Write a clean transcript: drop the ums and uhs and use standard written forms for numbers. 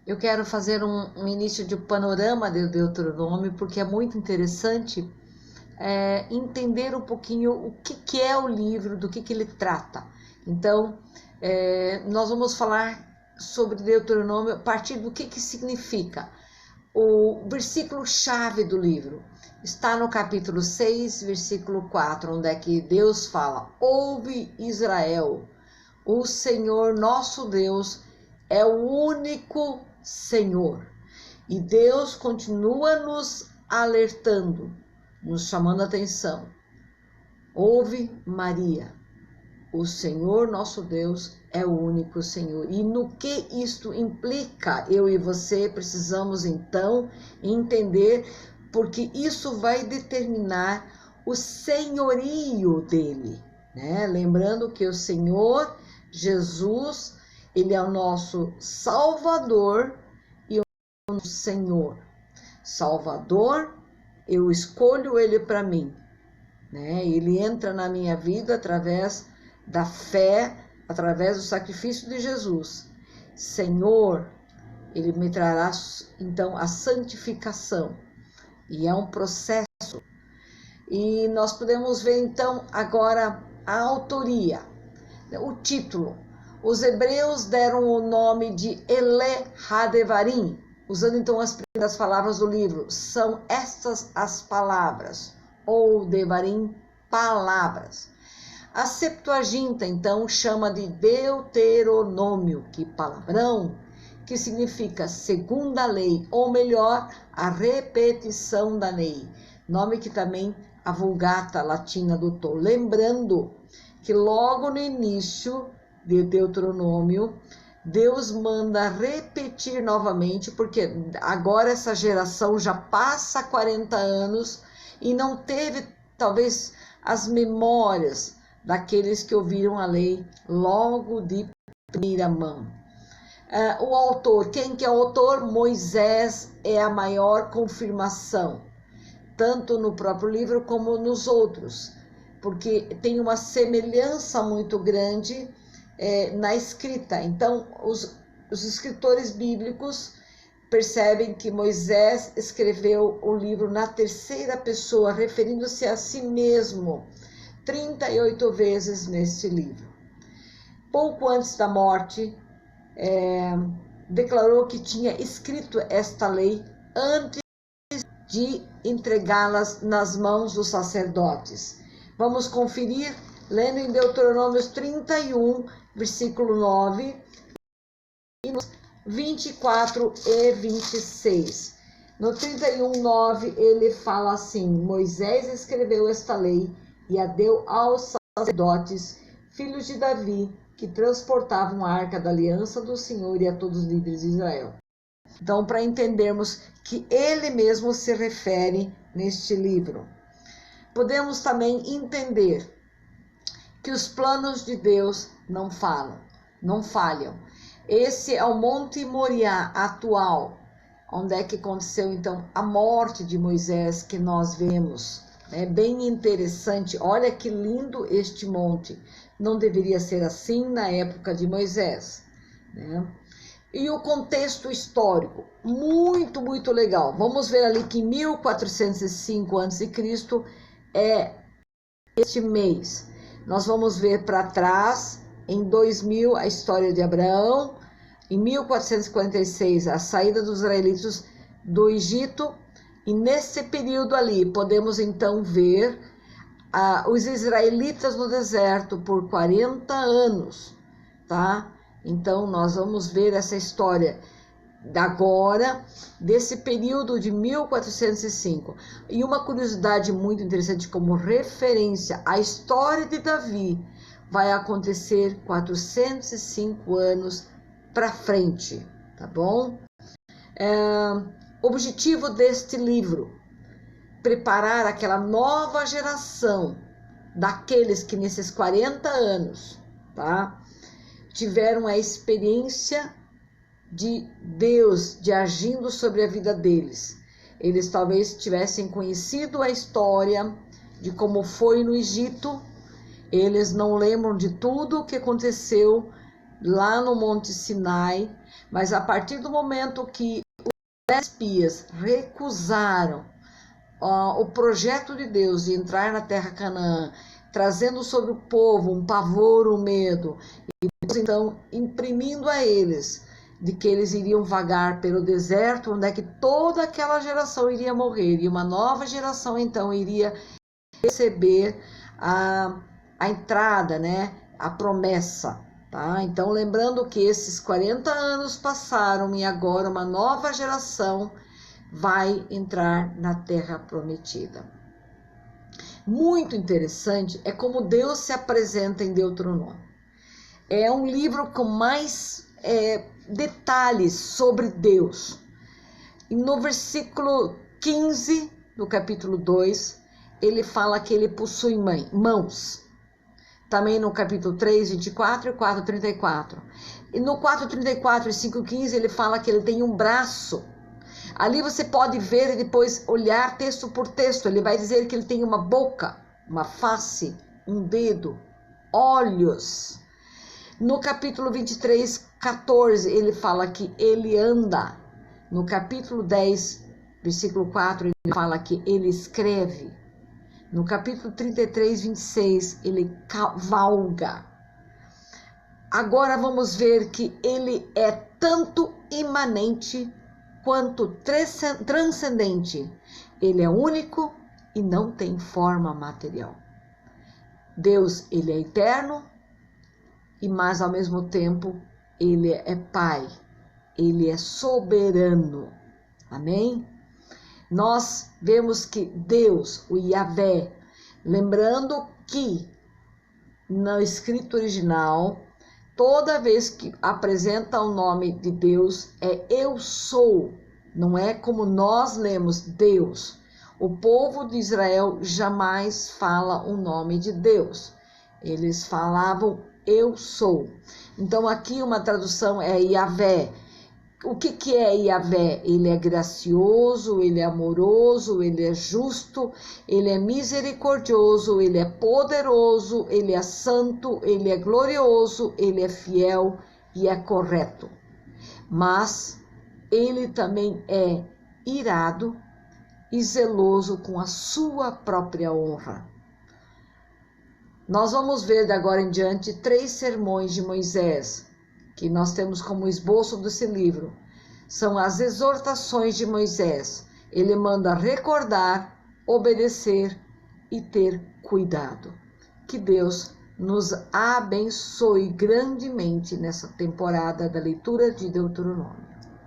Eu quero fazer um início de panorama de Deuteronômio, porque é muito interessante entender um pouquinho o que é o livro, do que ele trata. Então, nós vamos falar sobre Deuteronômio a partir do que significa. O versículo-chave do livro está no capítulo 6, versículo 4, onde é que Deus fala: ouve Israel, o Senhor nosso Deus é o único Senhor. E Deus continua nos alertando, nos chamando a atenção. Ouve, Maria, o Senhor nosso Deus é o único Senhor. E no que isto implica, eu e você precisamos então entender, porque isso vai determinar o senhorio dele, né? Lembrando que o Senhor Jesus, ele é o nosso Salvador e o nosso Senhor. Salvador, eu escolho ele para mim, né? Ele entra na minha vida através da fé, através do sacrifício de Jesus. Senhor, ele me trará então a santificação, e é um processo. E nós podemos ver então agora a autoria, o título. Os hebreus deram o nome de Ele Hadevarim, usando então as primeiras palavras do livro. São estas as palavras, ou Devarim, palavras. A Septuaginta, então, chama de Deuteronômio, que palavrão, que significa segunda lei, ou melhor, a repetição da lei. Nome que também a Vulgata Latina adotou. Lembrando que logo no início de Deuteronômio, Deus manda repetir novamente, porque agora essa geração já passa 40 anos e não teve, talvez, as memórias daqueles que ouviram a lei logo de primeira mão. O autor, quem que é o autor? Moisés é a maior confirmação, tanto no próprio livro como nos outros, porque tem uma semelhança muito grande na escrita. Então, os escritores bíblicos percebem que Moisés escreveu o livro na terceira pessoa, referindo-se a si mesmo 38 vezes neste livro. Pouco antes da morte, declarou que tinha escrito esta lei antes de entregá-las nas mãos dos sacerdotes. Vamos conferir, lendo em Deuteronômio 31, versículo 9, e 24 e 26. No 31, 9, ele fala assim: Moisés escreveu esta lei e a deu aos sacerdotes, filhos de Davi, que transportavam a arca da aliança do Senhor, e a todos os líderes de Israel. Então, para entendermos que ele mesmo se refere neste livro, podemos também entender que os planos de Deus não falham. Esse é o Monte Moriá atual, onde é que aconteceu então a morte de Moisés, que nós vemos. É bem interessante, olha que lindo este monte. Não deveria ser assim na época de Moisés, né? E o contexto histórico, muito legal. Vamos ver ali que em 1405 a.C. é este mês. Nós vamos ver para trás, em 2000, a história de Abraão. Em 1446, a saída dos israelitas do Egito. E nesse período ali, podemos então ver os israelitas no deserto por 40 anos, tá? Então, nós vamos ver essa história agora, desse período de 1405. E uma curiosidade muito interessante como referência, a história de Davi vai acontecer 405 anos para frente, tá bom? Objetivo deste livro: preparar aquela nova geração daqueles que nesses 40 anos, tá, tiveram a experiência de Deus, de agindo sobre a vida deles. Eles talvez tivessem conhecido a história de como foi no Egito, eles não lembram de tudo o que aconteceu lá no Monte Sinai, Mas a partir do momento que os 10 espias recusaram o projeto de Deus de entrar na terra Canaã, trazendo sobre o povo um pavor, um medo, e Deus então imprimindo a eles de que eles iriam vagar pelo deserto, onde é que toda aquela geração iria morrer, e uma nova geração então iria receber a entrada, né, a promessa, tá? Então lembrando que esses 40 anos passaram e agora uma nova geração vai entrar na terra prometida. Muito interessante é como Deus se apresenta em Deuteronômio. É um livro com mais detalhes sobre Deus. E no versículo 15 do capítulo 2, ele fala que ele possui mãos. Também no capítulo 3, 24 e 4, 34. E no 4, 34 e 5, 15, ele fala que ele tem um braço. Ali você pode ver e depois olhar texto por texto. Ele vai dizer que ele tem uma boca, uma face, um dedo, olhos. No capítulo 23, 14, ele fala que ele anda. No capítulo 10, versículo 4, ele fala que ele escreve. No capítulo 33, 26, ele cavalga. Agora vamos ver que ele é tanto imanente quanto transcendente. Ele é único e não tem forma material. Deus, ele é eterno, mas ao mesmo tempo ele é Pai. Ele é soberano. Amém? Nós vemos que Deus, o Yahvé, lembrando que no escrito original, toda vez que apresenta o nome de Deus, é eu sou, não é como nós lemos Deus. O povo de Israel jamais fala o nome de Deus. Eles falavam eu sou. Então aqui uma tradução é Yahvé. O que é Yahvé? Ele é gracioso, ele é amoroso, ele é justo, ele é misericordioso, ele é poderoso, ele é santo, ele é glorioso, ele é fiel e é correto. Mas ele também é irado e zeloso com a sua própria honra. Nós vamos ver de agora em diante 3 sermões de Moisés, que nós temos como esboço desse livro. São as exortações de Moisés. Ele manda recordar, obedecer e ter cuidado. Que Deus nos abençoe grandemente nessa temporada da leitura de Deuteronômio.